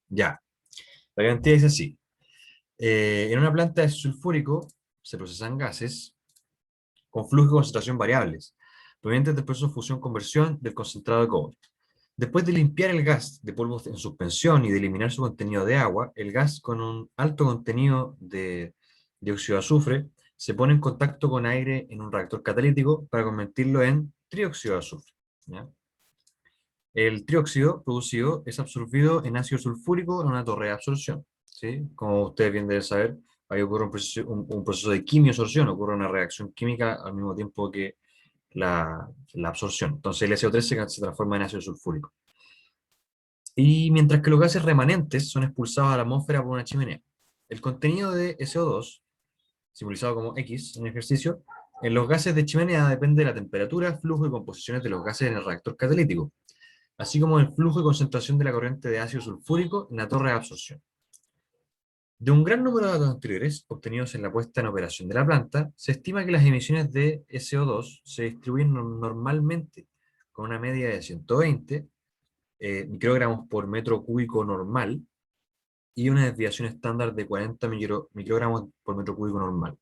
Ya, la garantía dice así. En una planta de ácido sulfúrico se procesan gases con flujo y concentración variables, provenientes del proceso de fusión-conversión del concentrado de cobre. Después de limpiar el gas de polvos en suspensión y de eliminar su contenido de agua, el gas con un alto contenido de dióxido de azufre se pone en contacto con aire en un reactor catalítico para convertirlo en trióxido de azufre. ¿Ya? El trióxido producido es absorbido en ácido sulfúrico en una torre de absorción. ¿Sí? Como ustedes bien deben saber, ahí ocurre un proceso de quimiosorción, ocurre una reacción química al mismo tiempo que la absorción. Entonces el SO3 se transforma en ácido sulfúrico. Y mientras que los gases remanentes son expulsados a la atmósfera por una chimenea. El contenido de SO2, simbolizado como X en el ejercicio, en los gases de chimenea depende de la temperatura, flujo y composiciones de los gases en el reactor catalítico, así como el flujo y concentración de la corriente de ácido sulfúrico en la torre de absorción. De un gran número de datos anteriores, obtenidos en la puesta en operación de la planta, se estima que las emisiones de SO2 se distribuyen normalmente con una media de 120 microgramos por metro cúbico normal y una desviación estándar de 40 microgramos por metro cúbico normal,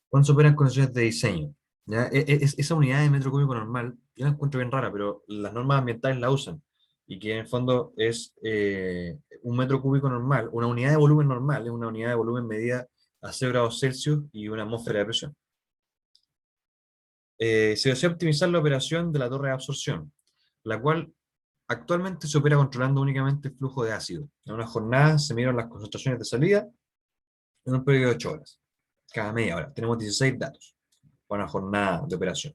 cuando se operan condiciones de diseño. ¿Ya? Esa unidad de metro cúbico normal, yo la encuentro bien rara, pero las normas ambientales la usan, y que en el fondo es un metro cúbico normal, una unidad de volumen normal, es una unidad de volumen medida a 0 grados Celsius y una atmósfera de presión. Se desea optimizar la operación de la torre de absorción, la cual actualmente se opera controlando únicamente el flujo de ácido. En una jornada se miran las concentraciones de salida en un periodo de 8 horas. Cada media hora. Tenemos 16 datos para una jornada de operación.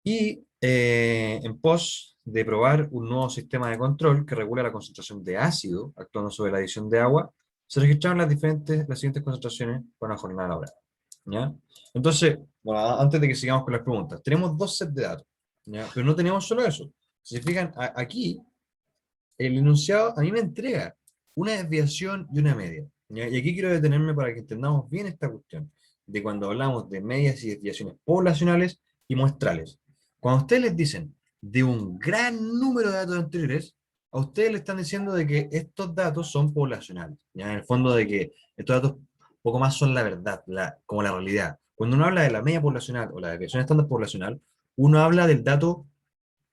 Y en pos de probar un nuevo sistema de control que regula la concentración de ácido, actuando sobre la adición de agua, se registraron las siguientes concentraciones para una jornada laboral. ¿Ya? Entonces, bueno, antes de que sigamos con las preguntas, tenemos dos sets de datos, ¿ya? Pero no tenemos solo eso. Si se fijan, aquí el enunciado a mí me entrega una desviación y una media. ¿Ya? Y aquí quiero detenerme para que entendamos bien esta cuestión, de cuando hablamos de medias y desviaciones poblacionales y muestrales. Cuando ustedes les dicen de un gran número de datos anteriores, a ustedes le están diciendo de que estos datos son poblacionales. ¿Ya? En el fondo de que estos datos poco más son la verdad, como la realidad. Cuando uno habla de la media poblacional o la desviación estándar poblacional, uno habla del dato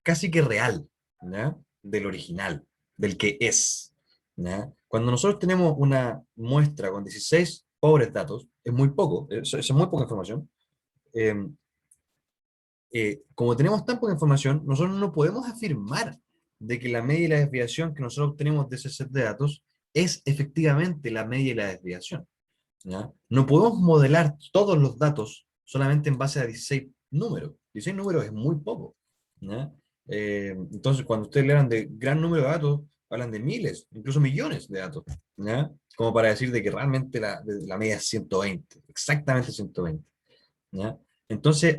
casi que real, ¿ya? Del original, del que es. ¿Ya? Cuando nosotros tenemos una muestra con 16 pobres datos, es muy poco, es muy poca información. Eh, como tenemos tan poca información, nosotros no podemos afirmar de que la media y la desviación que nosotros obtenemos de ese set de datos es efectivamente la media y la desviación. ¿Ya? No podemos modelar todos los datos solamente en base a 16 números. 16 números es muy poco. ¿Ya? Entonces, cuando ustedes le hablan de gran número de datos, hablan de miles, incluso millones de datos. ¿Ya? Como para decir de que realmente la media es 120, exactamente 120. ¿Ya? Entonces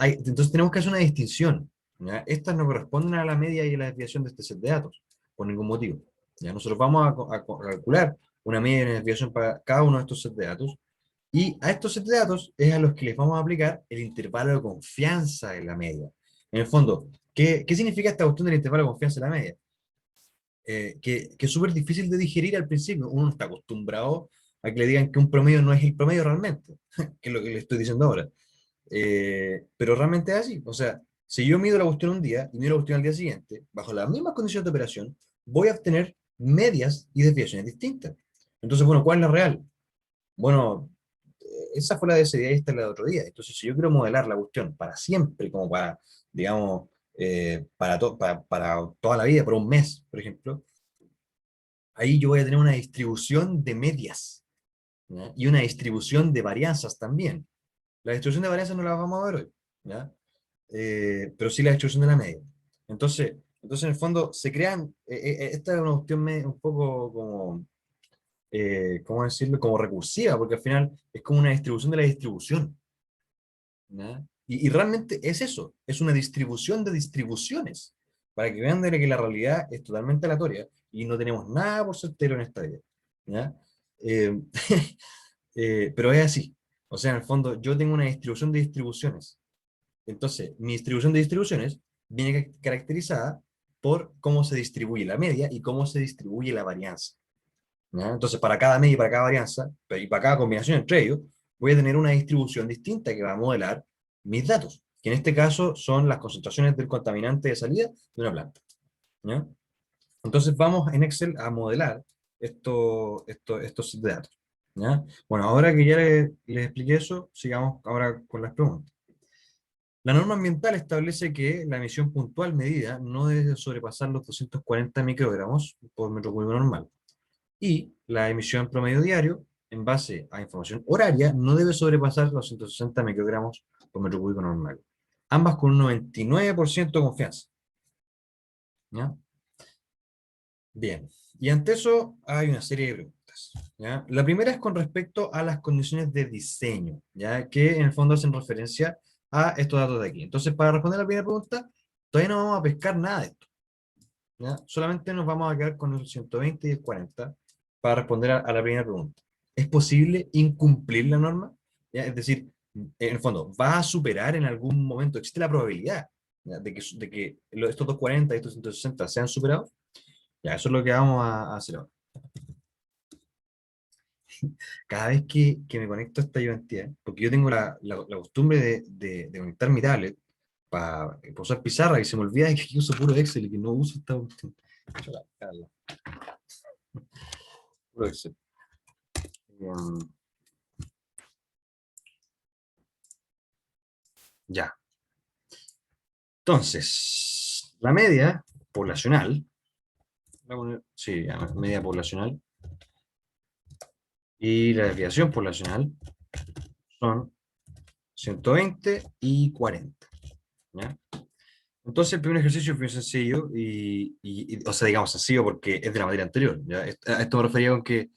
tenemos que hacer una distinción. ¿Ya? Estas no corresponden a la media y a la desviación de este set de datos, por ningún motivo. ¿Ya? Nosotros vamos a calcular una media y una desviación para cada uno de estos sets de datos, y a estos sets de datos es a los que les vamos a aplicar el intervalo de confianza de la media. En el fondo, ¿qué significa esta cuestión del intervalo de confianza de la media? Que es súper difícil de digerir al principio. Uno no está acostumbrado a que le digan que un promedio no es el promedio realmente, que es lo que le estoy diciendo ahora. Pero realmente es así. O sea, si yo mido la cuestión un día y mido la cuestión al día siguiente, bajo las mismas condiciones de operación, voy a obtener medias y desviaciones distintas. Entonces, bueno, ¿cuál es la real? Bueno, esa fue la de ese día y esta es la de otro día. Entonces, si yo quiero modelar la cuestión para siempre, como para, digamos, para toda la vida, por un mes, por ejemplo, ahí yo voy a tener una distribución de medias, ¿ya? Y una distribución de varianzas también. La distribución de varianzas no la vamos a ver hoy, ¿ya? Pero sí la distribución de la media. Entonces en el fondo se crean, esta es una cuestión un poco como, ¿cómo decirlo? Como recursiva, porque al final es como una distribución de la distribución, ¿ya? Y realmente es eso, es una distribución de distribuciones, para que vean de que la realidad es totalmente aleatoria y no tenemos nada por certero en esta vida, ¿ya? Eh, pero es así. O sea, en el fondo yo tengo una distribución de distribuciones. Entonces, mi distribución de distribuciones viene caracterizada por cómo se distribuye la media y cómo se distribuye la varianza. ¿ya? Entonces, para cada media y para cada varianza, y para cada combinación entre ellos, voy a tener una distribución distinta que va a modelar mis datos, que en este caso son las concentraciones del contaminante de salida de una planta, ¿ya? Entonces vamos en Excel a modelar estos sets de datos, ¿ya? Bueno, ahora que ya les expliqué eso, sigamos ahora con las preguntas. La norma ambiental establece que la emisión puntual medida no debe sobrepasar los 240 microgramos por metro cúbico normal. Y la emisión promedio diario, en base a información horaria, no debe sobrepasar los 160 microgramos por metro cúbico normal. Ambas con un 99% de confianza, ¿ya? Bien, y ante eso hay una serie de preguntas, ¿ya? La primera es con respecto a las condiciones de diseño, ¿ya? Que en el fondo hacen referencia a estos datos de aquí. Entonces, para responder a la primera pregunta, todavía no vamos a pescar nada de esto, ¿ya? Solamente nos vamos a quedar con el 120 y el 40 para responder a la primera pregunta. ¿Es posible incumplir la norma? ¿Ya? Es decir, en el fondo, ¿va a superar en algún momento? ¿Existe la probabilidad, ¿ya? de que estos 240 y estos 160 sean superados? Ya, eso es lo que vamos a hacer ahora. Cada vez que me conecto a esta identidad, porque yo tengo la costumbre de conectar mi tablet para usar pizarra y se me olvida que aquí uso puro Excel y que no uso esta cuestión. Puro Excel. Em, ya. Entonces, la media poblacional, sí, ya, media poblacional y la desviación poblacional son 120 y 40. ¿Ya? Entonces, el primer ejercicio es muy sencillo, o sea, digamos sencillo porque es de la materia anterior. ¿Ya? A esto me refería con que,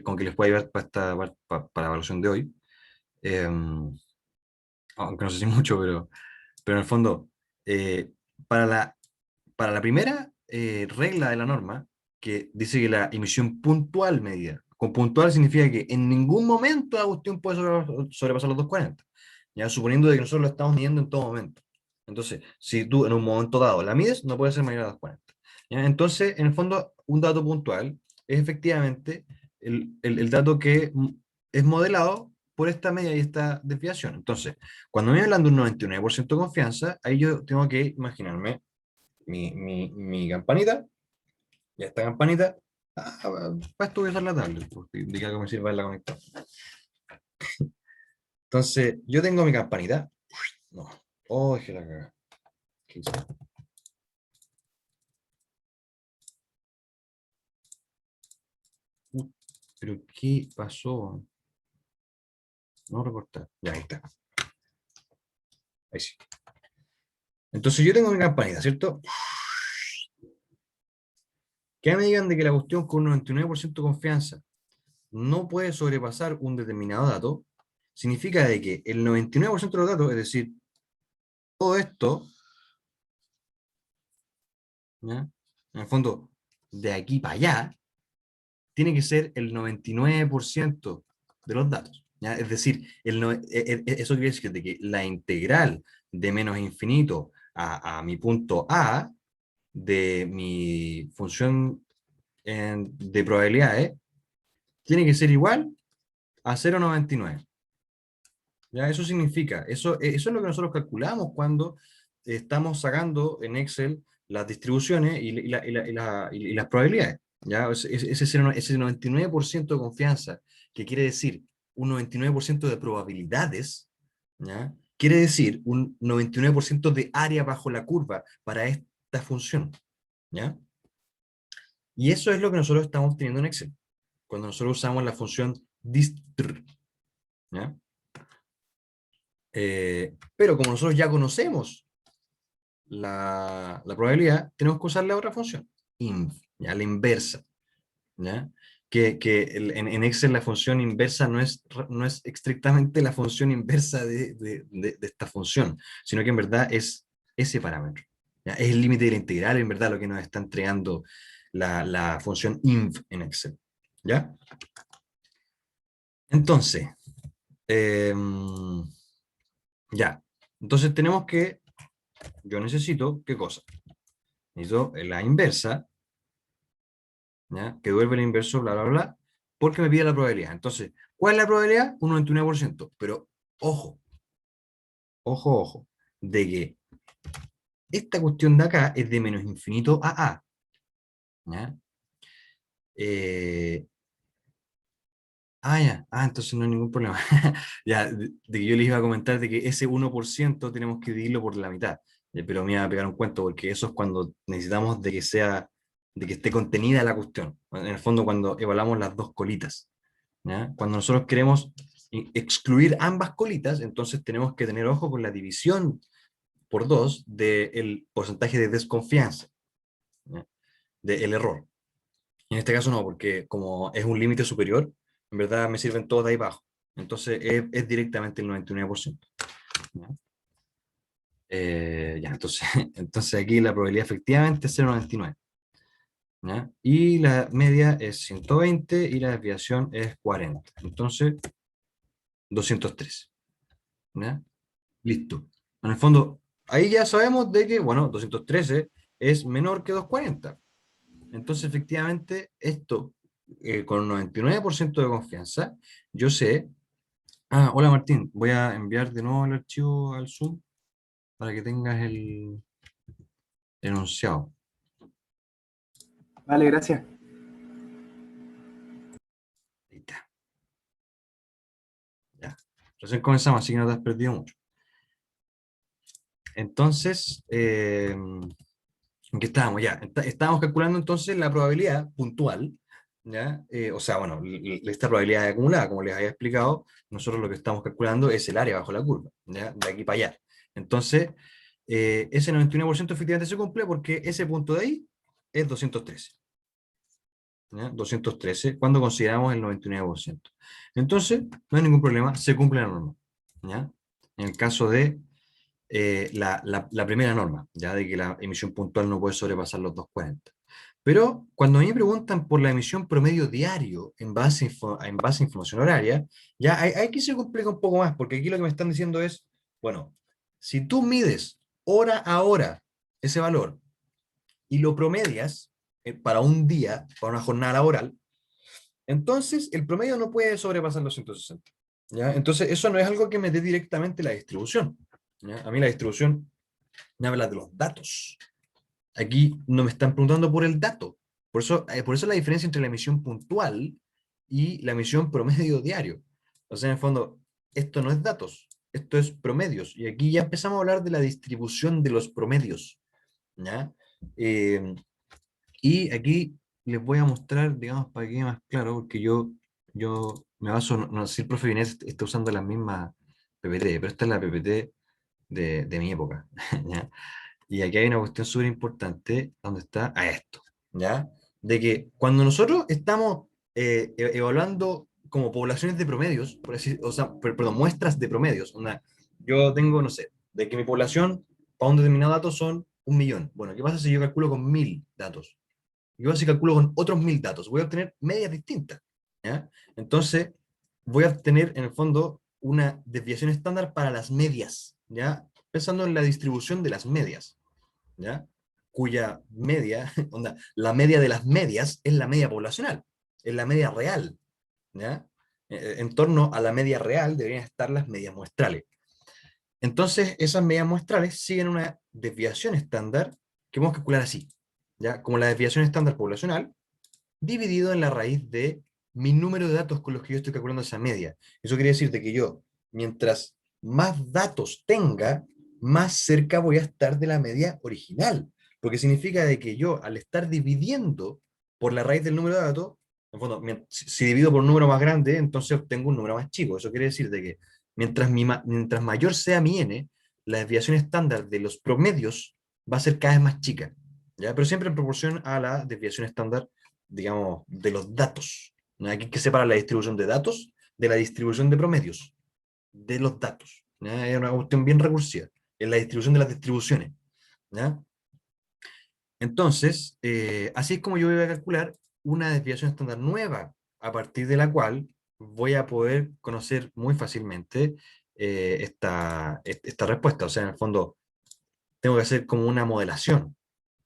con que les pueda ayudar para la evaluación de hoy. Eh, Aunque no sé si mucho, pero en el fondo, eh, para la primera regla de la norma, que dice que la emisión puntual medida, con puntual significa que en ningún momento la cuestión puede sobrepasar los 240, ya suponiendo de que nosotros lo estamos midiendo en todo momento. Entonces, si tú en un momento dado la mides, no puede ser mayor a 240. ¿Ya? Entonces, en el fondo, un dato puntual es efectivamente el dato que es modelado por esta media y esta desviación. Entonces, cuando me hablan de un 99% de confianza, ahí yo tengo que imaginarme mi campanita, y esta campanita, para esto voy a usar la tablet, porque de que algo me sirva la conectar. Entonces, yo tengo mi campanita, no, oh, dejé la cagada. ¿Qué hice? Uh, ¿Pero qué pasó? No recortar, ya ahí está, ahí sí. Entonces yo tengo mi campanita, ¿cierto? Que me digan de que la cuestión con un 99% de confianza no puede sobrepasar un determinado dato, significa de que el 99% de los datos, es decir, todo esto, ¿ya? En el fondo, de aquí para allá, tiene que ser el 99% de los datos, ¿ya? Es decir, eso quiere decir de que la integral de menos infinito a mi punto A de mi función de probabilidades tiene que ser igual a 0,99. ¿Ya? Eso significa, eso es lo que nosotros calculamos cuando estamos sacando en Excel las distribuciones y las probabilidades. ¿Ya? Ese 99% de confianza, que quiere decir un 99% de probabilidades, ¿ya? Quiere decir un 99% de área bajo la curva para esta función. ¿Ya? Y eso es lo que nosotros estamos teniendo en Excel, cuando nosotros usamos la función distr. ¿Ya? Pero como nosotros ya conocemos la probabilidad, tenemos que usar la otra función, inv, ¿ya? La inversa. ¿Ya? En Excel la función inversa no es estrictamente la función inversa de esta función, sino que en verdad es ese parámetro. ¿Ya? Es el límite de la integral, en verdad, lo que nos está entregando la función inv en Excel. ¿Ya? Entonces, ya. Entonces tenemos que, yo necesito, ¿qué cosa? Necesito la inversa, ¿ya? Que devuelve el inverso, bla, bla, bla, porque me pide la probabilidad. Entonces, ¿cuál es la probabilidad? Un 99%. Pero, ojo, ojo, ojo, de que esta cuestión de acá es de menos infinito a A, ¿ya? Eh, ya. Entonces no hay ningún problema. Ya, de que yo les iba a comentar de que ese 1% tenemos que dividirlo por la mitad. Pero me iba a pegar un cuento porque eso es cuando necesitamos de que sea, de que esté contenida la cuestión. En el fondo, cuando evaluamos las dos colitas. ¿Ya? Cuando nosotros queremos excluir ambas colitas, entonces tenemos que tener ojo con la división por 2 del porcentaje de desconfianza, ¿ya? Del error. En este caso no, porque como es un límite superior, en verdad me sirven todos de ahí abajo. Entonces es directamente el 99%. ¿Ya? Ya, entonces, entonces aquí la probabilidad efectivamente es 0,99. ¿Ya? Y la media es 120 y la desviación es 40. Entonces, 213. ¿Ya? Listo. En el fondo, ahí ya sabemos de que, bueno, 213 es menor que 240. Entonces, efectivamente, esto, con un 99% de confianza, yo sé. Hola Martín, voy a enviar de nuevo el archivo al Zoom para que tengas el enunciado. Vale, gracias. Ahí está. Ya. Recién comenzamos, así que no te has perdido mucho. Entonces, ¿en qué estábamos? Ya, estábamos calculando entonces la probabilidad puntual, ¿ya? O sea, bueno, esta probabilidad acumulada, como les había explicado, nosotros lo que estamos calculando es el área bajo la curva, ¿ya? De aquí para allá. Entonces, ese 99% efectivamente se cumple porque ese punto de ahí es 213. ¿Ya? 213 cuando consideramos el 99%. Entonces, no hay ningún problema, se cumple la norma, ¿ya? En el caso de la primera norma, ya de que la emisión puntual no puede sobrepasar los 240. Pero cuando a mí me preguntan por la emisión promedio diario en base a información horaria, ya aquí se complica un poco más, porque aquí lo que me están diciendo es, bueno, si tú mides hora a hora ese valor y lo promedias para un día, para una jornada laboral, entonces el promedio no puede sobrepasar los 160. ¿Ya? Entonces eso no es algo que me dé directamente la distribución. ¿Ya? A mí la distribución me habla de los datos. Aquí no me están preguntando por el dato. Por eso la diferencia entre la emisión puntual y la emisión promedio diario. O sea, en el fondo, esto no es datos, esto es promedios. Y aquí ya empezamos a hablar de la distribución de los promedios. ¿Ya? Eh, y aquí les voy a mostrar, digamos, para que quede más claro, porque yo me baso, no sé si el profe Inés está usando la misma PPT, pero esta es la PPT de mi época. ¿Ya? Y aquí hay una cuestión súper importante, donde está a esto, ¿ya? De que cuando nosotros estamos evaluando como poblaciones de promedios, por decir, o sea, perdón, muestras de promedios, yo tengo, no sé, de que mi población para un determinado dato son 1 millón. Bueno, ¿qué pasa si yo calculo con 1000 datos? Yo si calculo con otros 1000 datos, voy a obtener medias distintas, ¿ya? Entonces, voy a obtener en el fondo una desviación estándar para las medias, ¿ya? Pensando en la distribución de las medias, ¿ya? Cuya media, onda, la media de las medias es la media poblacional, es la media real, ¿ya? En torno a la media real deberían estar las medias muestrales. Entonces, esas medias muestrales siguen una desviación estándar que podemos calcular así, ¿ya? Como la desviación estándar poblacional, dividido en la raíz de mi número de datos con los que yo estoy calculando esa media. Eso quiere decir de que yo, mientras más datos tenga, más cerca voy a estar de la media original. Porque significa de que yo, al estar dividiendo por la raíz del número de datos, en fondo, si divido por un número más grande, entonces obtengo un número más chico. Eso quiere decir de que mientras mayor sea mi n, la desviación estándar de los promedios va a ser cada vez más chica, ¿ya? Pero siempre en proporción a la desviación estándar, digamos, de los datos. ¿No? Aquí hay que separar la distribución de datos de la distribución de promedios de los datos. ¿Ya? Es una cuestión bien recursiva. Es la distribución de las distribuciones. ¿Ya? Entonces, así es como yo voy a calcular una desviación estándar nueva, a partir de la cual voy a poder conocer muy fácilmente esta respuesta. O sea, en el fondo, tengo que hacer como una modelación.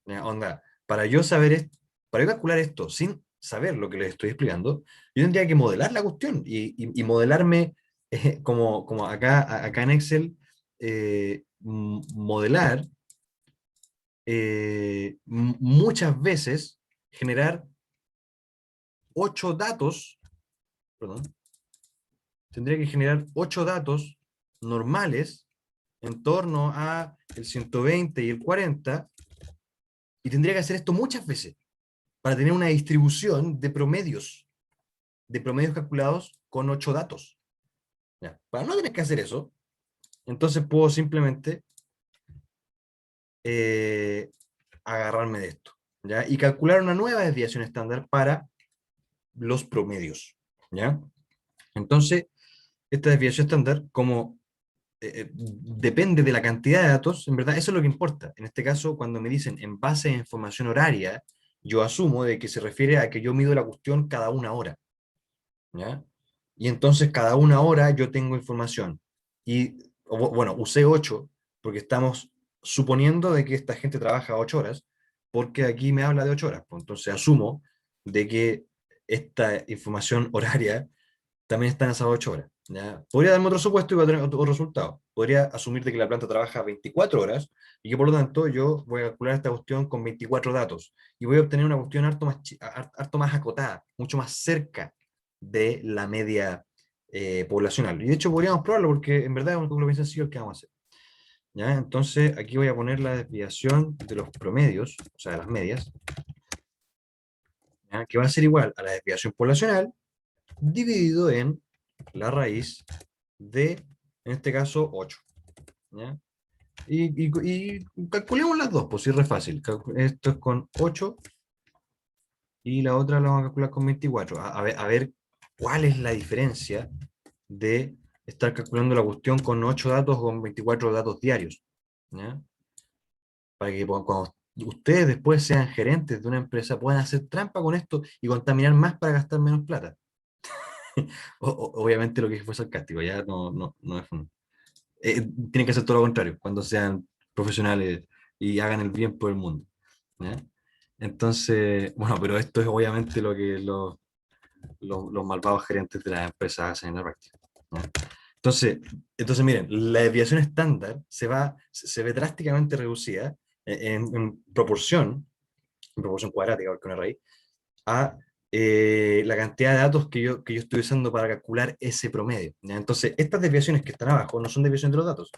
¿Ya? Onda, para yo saber esto, para yo calcular esto sin saber lo que les estoy explicando, yo tendría que modelar la cuestión y modelarme como acá en Excel, modelar muchas veces, generar 8 datos, perdón, tendría que generar 8 datos normales en torno a el 120 y el 40, y tendría que hacer esto muchas veces para tener una distribución de promedios calculados con 8 datos. ¿Ya? Para no tener que hacer eso, entonces puedo simplemente eh, agarrarme de esto, ¿ya? Y calcular una nueva desviación estándar para los promedios, ¿ya? Entonces, esta desviación estándar, como depende de la cantidad de datos, en verdad eso es lo que importa. En este caso, cuando me dicen en base a información horaria, yo asumo de que se refiere a que yo mido la cuestión cada 1 hora, ¿ya? Y entonces cada 1 hora yo tengo información. Y, bueno, usé 8 porque estamos suponiendo de que esta gente trabaja 8 horas, porque aquí me habla de 8 horas. Pues entonces asumo de que esta información horaria también está en esas 8 horas. ¿Ya? Podría darme otro supuesto y va a tener otro resultado. Podría asumir de que la planta trabaja 24 horas y que por lo tanto yo voy a calcular esta cuestión con 24 datos y voy a obtener una cuestión harto más acotada, mucho más cerca de la media poblacional. Y de hecho podríamos probarlo porque en verdad es un cálculo bien sencillo el que vamos a hacer. ¿Ya? Entonces aquí voy a poner la desviación de los promedios, o sea, de las medias, ¿ya? Que va a ser igual a la desviación poblacional dividido en la raíz de, en este caso, 8. ¿Ya? Y calculemos las dos, pues sí, es re fácil. Esto es con 8 y la otra la vamos a calcular con 24. A ver cuál es la diferencia de estar calculando la cuestión con 8 datos o con 24 datos diarios. ¿Ya? Para que cuando ustedes después sean gerentes de una empresa puedan hacer trampa con esto y contaminar más para gastar menos plata. Obviamente lo que fue sarcástico, ya no es tienen que hacer todo lo contrario cuando sean profesionales y hagan el bien por el mundo. ¿Ya? Entonces, bueno, pero esto es obviamente lo que los malvados gerentes de las empresas hacen en la práctica. ¿Ya? Entonces, miren, la desviación estándar se ve drásticamente reducida en proporción cuadrática, porque una raíz, a la cantidad de datos que yo estoy usando para calcular ese promedio. ¿Ya? Entonces, estas desviaciones que están abajo no son desviaciones de los datos,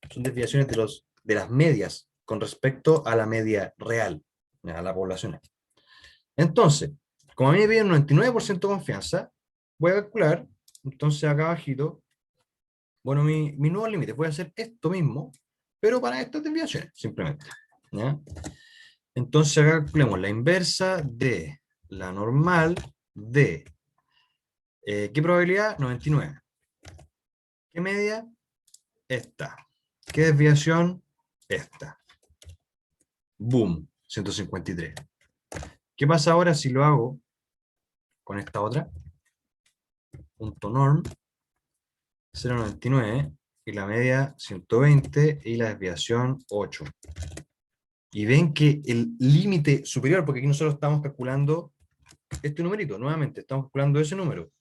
son desviaciones de las medias con respecto a la media real, ¿ya? A la población. Entonces, como a mí me piden un 99% de confianza, voy a calcular, entonces acá abajito, bueno, mi nuevo límite, voy a hacer esto mismo, pero para estas desviaciones, simplemente. ¿Ya? Entonces acá calculemos la inversa de la normal de, ¿qué probabilidad? 99. ¿Qué media? Esta. ¿Qué desviación? Esta. Boom, 153. ¿Qué pasa ahora si lo hago con esta otra? Punto norm, 0,99 y la media 120 y la desviación 8. Y ven que el límite superior, porque aquí nosotros estamos calculando este numerito, nuevamente, estamos calculando ese número,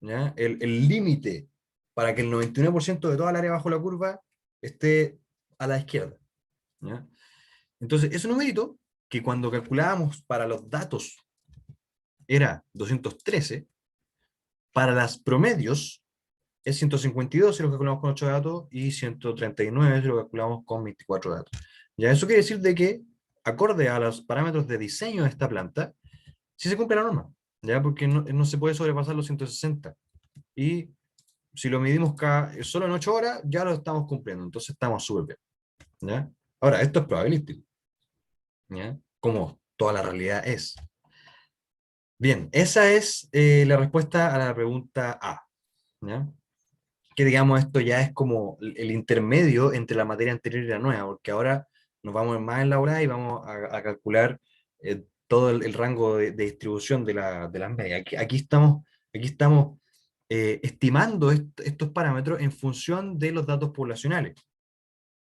¿ya? El límite para que el 99% de toda el área bajo la curva esté a la izquierda, ¿ya? Entonces, ese numerito, que cuando calculábamos para los datos era 213, para las promedios es 152 si lo calculamos con 8 datos y 139 si lo calculamos con 24 datos. Ya eso quiere decir de que, acorde a los parámetros de diseño de esta planta, sí se cumple la norma, ¿ya? Porque no se puede sobrepasar los 160. Y si lo medimos solo en 8 horas, ya lo estamos cumpliendo, entonces estamos súper bien, ¿ya? Ahora, esto es probabilístico, ¿ya? Como toda la realidad es. Bien, esa es la respuesta a la pregunta A, ¿ya? Que digamos esto ya es como el intermedio entre la materia anterior y la nueva, porque ahora nos vamos más en la hora y vamos a calcular todo el rango de distribución de las medias. Aquí estamos estimando estos parámetros en función de los datos poblacionales.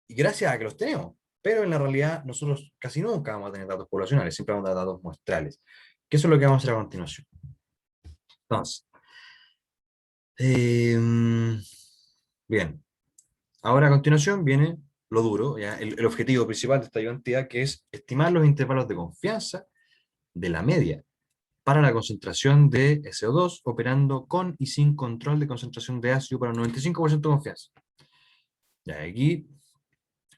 Y gracias a que los tenemos, pero en la realidad nosotros casi nunca vamos a tener datos poblacionales, siempre vamos a tener datos muestrales. Que eso es lo que vamos a hacer a continuación. Entonces, bien, ahora a continuación viene lo duro, ¿ya? El objetivo principal de esta ayudantía, que es estimar los intervalos de confianza de la media para la concentración de SO2 operando con y sin control de concentración de ácido para un 95% de confianza. Ya, aquí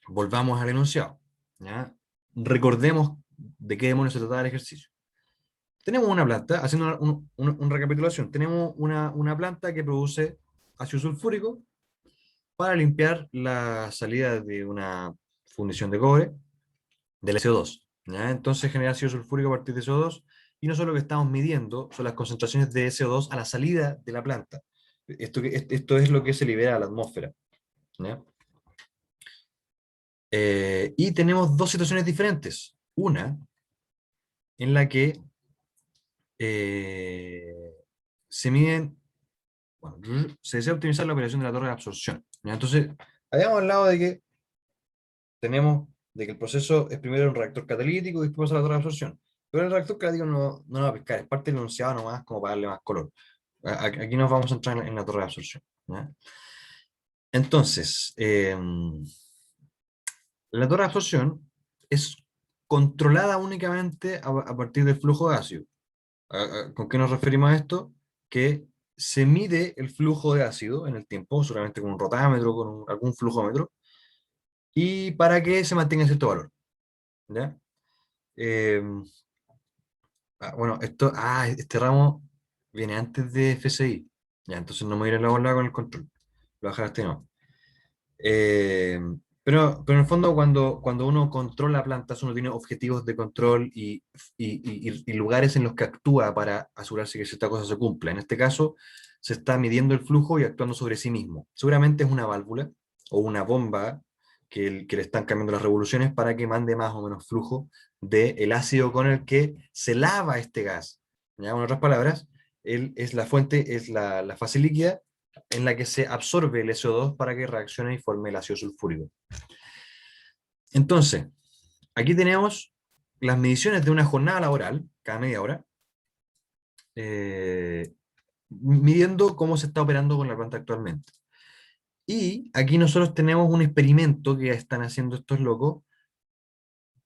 volvamos al enunciado. ¿Ya? Recordemos de qué demonios se trataba el ejercicio. Tenemos una planta, haciendo una recapitulación, tenemos una planta que produce ácido sulfúrico para limpiar la salida de una fundición de cobre del SO2. ¿Ya? Entonces genera ácido sulfúrico a partir de SO2 y nosotros lo que estamos midiendo son las concentraciones de SO2 a la salida de la planta. Esto es lo que se libera a la atmósfera. ¿Ya? Y tenemos dos situaciones diferentes. Una en la que eh, se miden, bueno, se desea optimizar la operación de la torre de absorción. ¿Ya? Entonces, habíamos hablado de que el proceso es primero un reactor catalítico y después pasa a la torre de absorción. Pero el reactor catalítico no lo va a pescar, es parte del enunciado nomás como para darle más color. Aquí nos vamos a entrar en la torre de absorción. ¿Ya? Entonces, la torre de absorción es controlada únicamente a partir del flujo de ácido. ¿Con qué nos referimos a esto? Que se mide el flujo de ácido en el tiempo, solamente con un rotámetro, con algún flujómetro, y para que se mantenga cierto valor. ¿Ya? Eh, bueno, este ramo viene antes de FSI. Ya, entonces no me voy a ir a la bola con el control. Lo voy a dejar este no. Eh, pero en el fondo, cuando uno controla plantas, uno tiene objetivos de control y lugares en los que actúa para asegurarse que cierta cosa se cumpla. En este caso, se está midiendo el flujo y actuando sobre sí mismo. Seguramente es una válvula o una bomba que le están cambiando las revoluciones para que mande más o menos flujo del ácido con el que se lava este gas. ¿Ya? En otras palabras, es la fuente, es la fase líquida en la que se absorbe el SO2 para que reaccione y forme el ácido sulfúrico. Entonces, aquí tenemos las mediciones de una jornada laboral, cada media hora, eh, midiendo cómo se está operando con la planta actualmente. Y aquí nosotros tenemos un experimento que están haciendo estos locos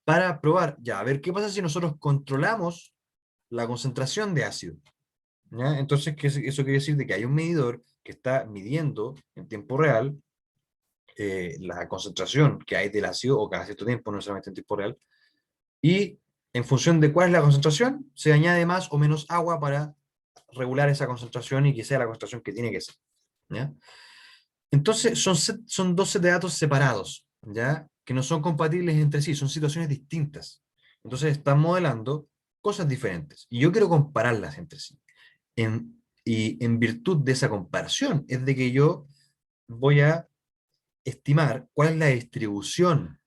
para probar, ya, a ver qué pasa si nosotros controlamos la concentración de ácido. ¿Ya? Entonces, eso quiere decir de que hay un medidor que está midiendo en tiempo real la concentración que hay del ácido, o cada cierto tiempo, no solamente en tiempo real, y en función de cuál es la concentración, se añade más o menos agua para regular esa concentración y que sea la concentración que tiene que ser. ¿Ya? Entonces, son dos sets de datos separados, ¿ya? Que no son compatibles entre sí, son situaciones distintas. Entonces, están modelando cosas diferentes. Y yo quiero compararlas entre sí. Y en virtud de esa comparación, es de que yo voy a estimar cuál es la distribución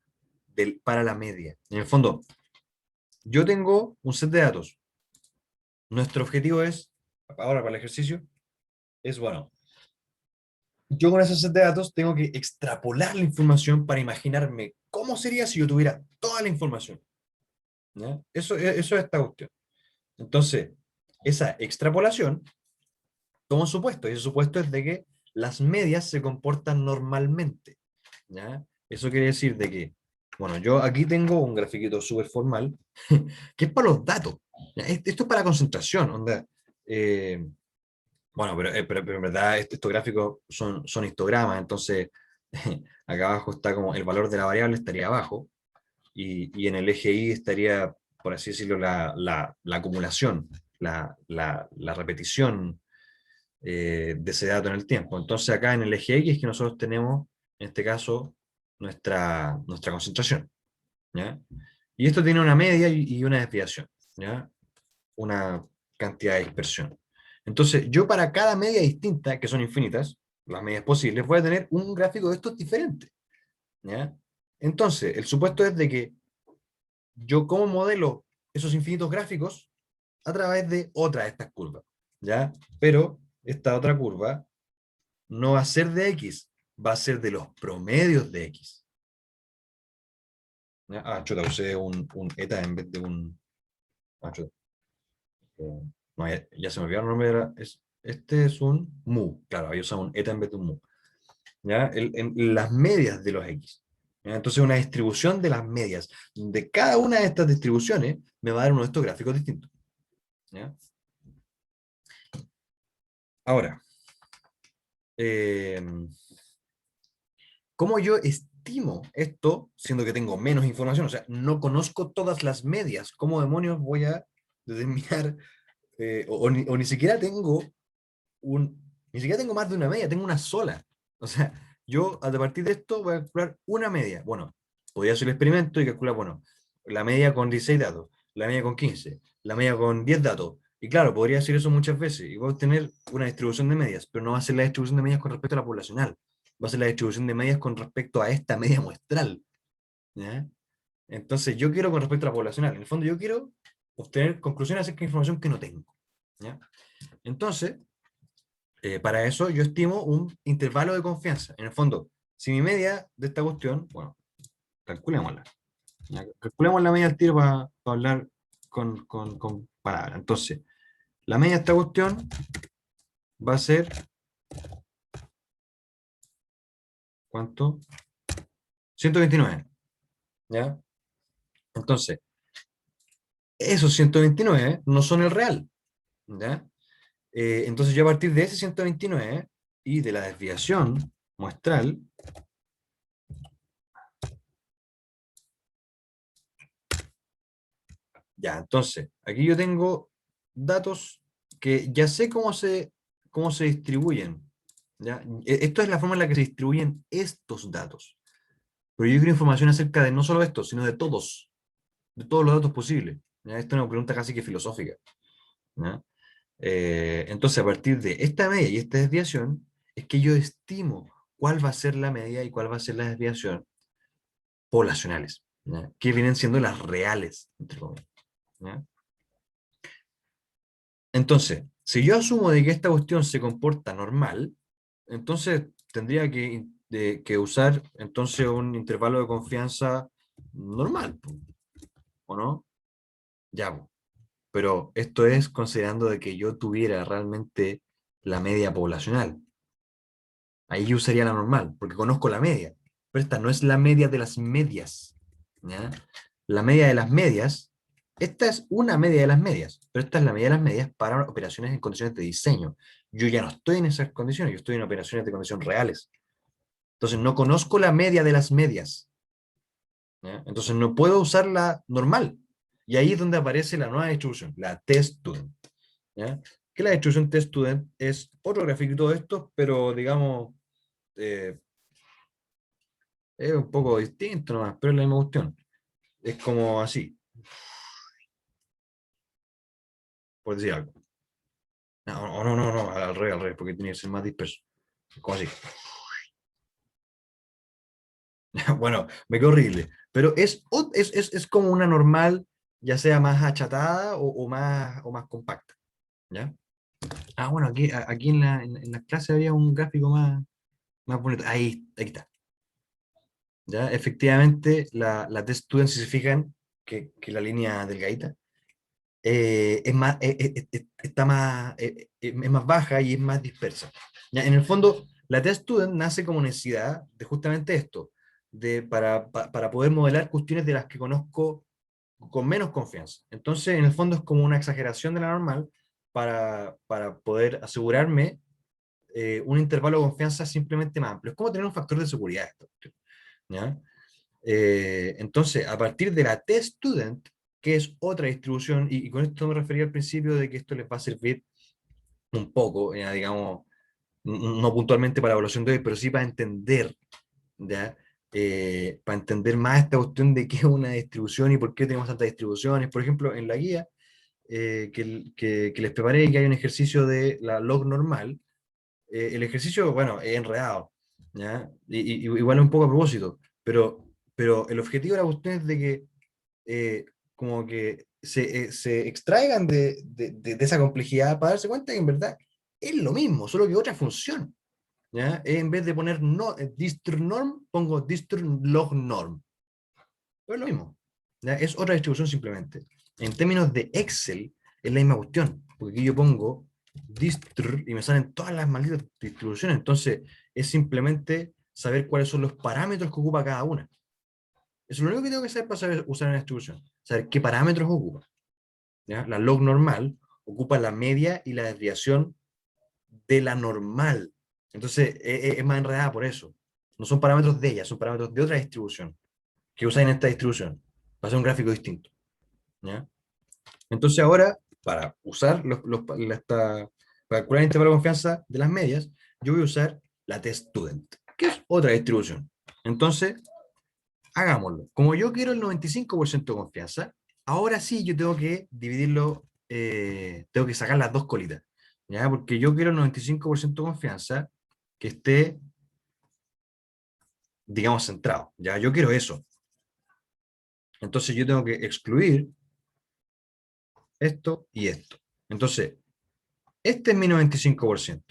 para la media. En el fondo, yo tengo un set de datos. Nuestro objetivo es, ahora para el ejercicio, es, bueno, yo con ese set de datos tengo que extrapolar la información para imaginarme cómo sería si yo tuviera toda la información. ¿Ya? Eso es esta cuestión. Entonces, esa extrapolación toma un supuesto, y ese supuesto es de que las medias se comportan normalmente. ¿Ya? Eso quiere decir de que, bueno, yo aquí tengo un grafiquito súper formal, que es para los datos. ¿Ya? Esto es para concentración, onda. Eh, bueno, pero en verdad estos gráficos son histogramas, entonces acá abajo está como el valor de la variable estaría abajo, y en el eje Y estaría, por así decirlo, la acumulación, la repetición de ese dato en el tiempo. Entonces acá en el eje X es que nosotros tenemos, en este caso, nuestra concentración. ¿Ya? Y esto tiene una media y una desviación, ¿ya? Una cantidad de dispersión. Entonces, yo para cada media distinta, que son infinitas, las medias posibles, voy a tener un gráfico de estos diferente. ¿Ya? Entonces, el supuesto es de que yo como modelo esos infinitos gráficos a través de otra de estas curvas. ¿Ya? Pero esta otra curva no va a ser de X, va a ser de los promedios de X. ¿Ya? Chuta, usé un eta en vez de un... chuta. no, ya se me olvidó el nombre, este es un mu, claro, ahí usamos un eta en vez de un mu. ¿Ya? Las medias de los X. ¿Ya? Entonces, una distribución de las medias de cada una de estas distribuciones me va a dar uno de estos gráficos distintos. ¿Ya? Ahora, eh, ¿cómo yo estimo esto, siendo que tengo menos información? O sea, no conozco todas las medias. ¿Cómo demonios voy a determinar? O ni siquiera tengo ni siquiera tengo más de una media, tengo una sola. O sea, yo a partir de esto voy a calcular una media. Bueno, podría hacer el experimento y calcular, bueno, la media con 16 datos, la media con 15, la media con 10 datos. Y claro, podría hacer eso muchas veces y voy a obtener una distribución de medias, pero no va a ser la distribución de medias con respecto a la poblacional, va a ser la distribución de medias con respecto a esta media muestral. ¿Ya? Entonces, yo quiero con respecto a la poblacional. En el fondo, yo quiero obtener conclusiones acerca de información que no tengo. ¿Ya? Entonces, para eso yo estimo un intervalo de confianza. En el fondo, si mi media de esta cuestión, bueno, calculémosla. ¿Ya? Calculemos la media al tiro para hablar con palabras. Entonces, la media de esta cuestión va a ser, ¿cuánto? 129. ¿Ya? Entonces, esos 129 no son el real. ¿Ya? Entonces yo a partir de ese 129 y de la desviación muestral, ya, entonces, aquí yo tengo datos que ya sé cómo se distribuyen. ¿Ya? Esto es la forma en la que se distribuyen estos datos. Pero yo quiero información acerca de no solo estos, sino de todos los datos posibles. ¿Ya? Esto es una pregunta casi que filosófica. ¿Ya? Entonces, a partir de esta media y esta desviación, es que yo estimo cuál va a ser la media y cuál va a ser la desviación poblacionales, ¿ya? Que vienen siendo las reales, entre comillas. ¿Ya? Entonces, si yo asumo de que esta cuestión se comporta normal, entonces tendría que usar entonces un intervalo de confianza normal, ¿o no? Ya, po. Pero esto es considerando de que yo tuviera realmente la media poblacional. Ahí yo usaría la normal, porque conozco la media. Pero esta no es la media de las medias. ¿Ya? La media de las medias, esta es una media de las medias, pero esta es la media de las medias para operaciones en condiciones de diseño. Yo ya no estoy en esas condiciones, yo estoy en operaciones de condición reales. Entonces no conozco la media de las medias. ¿Ya? Entonces no puedo usar la normal. Y ahí es donde aparece la nueva distribución, la t-student. ¿Ya? Que la distribución t-student es otro grafiquito de estos, pero digamos, eh, es un poco distinto nomás, pero es la misma cuestión. Es como así, por decir algo. No, no, no, no, al revés, porque tiene que ser más disperso. Como así. Bueno, me quedó horrible. Pero es como una normal, ya sea más achatada o más compacta. ¿Ya? Ah, bueno, aquí en la clase había un gráfico más bonito. Ahí está. ¿Ya? Efectivamente, la test student, si se fijan, que la línea delgadita, es más, está más, es más baja y es más dispersa. ¿Ya? En el fondo, la test student nace como necesidad de justamente esto, para poder modelar cuestiones de las que conozco con menos confianza. Entonces, en el fondo es como una exageración de la normal para poder asegurarme un intervalo de confianza simplemente más amplio. Es como tener un factor de seguridad esto. ¿Ya? Entonces, a partir de la t-student, que es otra distribución, y con esto me refería al principio de que esto les va a servir un poco, ya, digamos, no puntualmente para la evaluación de hoy, pero sí para entender, ¿ya? Para entender más esta cuestión de qué es una distribución y por qué tenemos tantas distribuciones. Por ejemplo, en la guía que les preparé, que hay un ejercicio de la log normal. El ejercicio, bueno, es enredado, ¿ya? Igual es un poco a propósito, pero el objetivo de la cuestión es de que como que se extraigan de esa complejidad para darse cuenta que en verdad es lo mismo, solo que otra función, ¿ya? En vez de poner no, distr norm, pongo distr log norm, pero es lo mismo, ¿ya? Es otra distribución simplemente. En términos de Excel, es la misma cuestión, porque aquí yo pongo distr y me salen todas las malditas distribuciones, entonces es simplemente saber cuáles son los parámetros que ocupa cada una. Eso es lo único que tengo que saber para saber usar una distribución, saber qué parámetros ocupa. ¿Ya? La log normal ocupa la media y la desviación de la normal. Entonces es más enredada por eso. No son parámetros de ella, son parámetros de otra distribución que usan en esta distribución. Va a ser un gráfico distinto. ¿Ya? Entonces ahora, para usar para calcular el intervalo de confianza de las medias, yo voy a usar la test-student, que es otra distribución. Entonces, hagámoslo. Como yo quiero el 95% de confianza, ahora sí yo tengo que dividirlo, tengo que sacar las dos colitas, ¿ya? Porque yo quiero el 95% de confianza que esté, digamos, centrado, ¿ya? Yo quiero eso. Entonces yo tengo que excluir esto y esto. Entonces, este es mi 95%.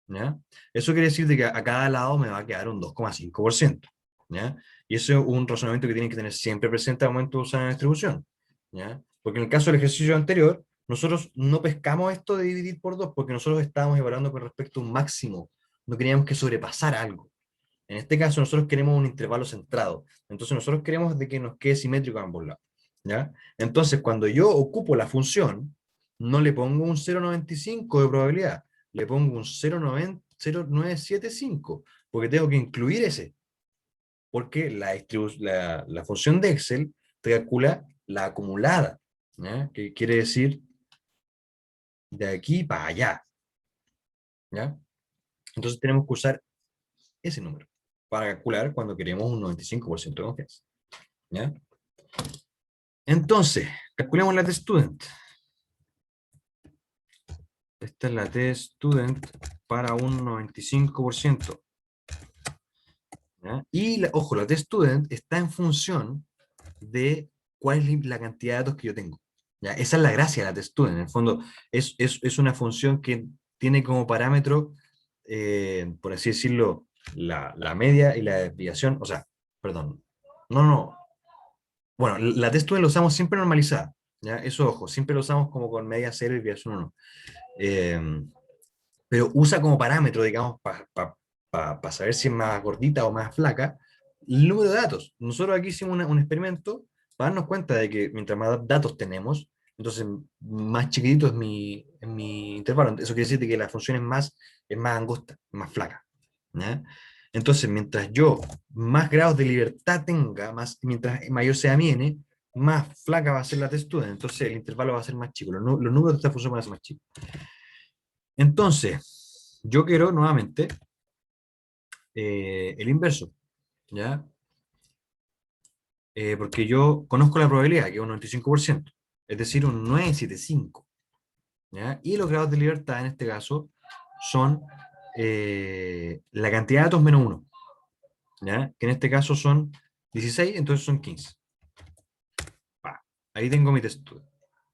¿Ya? Eso quiere decir de que a cada lado me va a quedar un 2,5%. ¿Ya? Y eso es un razonamiento que tienen que tener siempre presente al momento de usar la distribución. ¿Ya? Porque en el caso del ejercicio anterior, nosotros no pescamos esto de dividir por 2 porque nosotros estábamos evaluando con respecto a un máximo. No queríamos que sobrepasara algo. En este caso, nosotros queremos un intervalo centrado. Entonces, nosotros queremos de que nos quede simétrico a ambos lados. ¿Ya? Entonces, cuando yo ocupo la función, no le pongo un 0,95 de probabilidad, le pongo un 0,975, porque tengo que incluir ese. Porque la función de Excel te calcula la acumulada, ¿ya? Que quiere decir de aquí para allá. ¿Ya? Entonces, tenemos que usar ese número para calcular cuando queremos un 95% de confianza. ¿Ya? Entonces, calculemos la test-student. Esta es la test-student para un 95%. ¿Ya? Y, ojo, la test-student está en función de cuál es la cantidad de datos que yo tengo. ¿Ya? Esa es la gracia de la test-student. En el fondo, es una función que tiene como parámetro, por así decirlo, la media y la desviación. O sea, perdón. No. Bueno, la test-student la usamos siempre normalizada. ¿Ya? Eso, ojo, siempre lo usamos como con media 0 y desviación 1. Pero usa como parámetro, digamos, para saber si es más gordita o más flaca, el número de datos. Nosotros aquí hicimos un experimento para darnos cuenta de que mientras más datos tenemos, entonces más chiquitito es mi intervalo. Eso quiere decir que la función es más angosta, más flaca. ¿Ya? Entonces, mientras yo más grados de libertad tenga, mientras mayor sea mi n, más flaca va a ser la textura. Entonces, el intervalo va a ser más chico. Los números de esta función van a ser más chicos. Entonces, yo quiero nuevamente el inverso, ¿ya? Porque yo conozco la probabilidad, que es un 95%, es decir, un 975, ¿ya? Y los grados de libertad en este caso son la cantidad de datos menos 1, ¿ya? Que en este caso son 16, entonces son 15. Ahí tengo mi textura,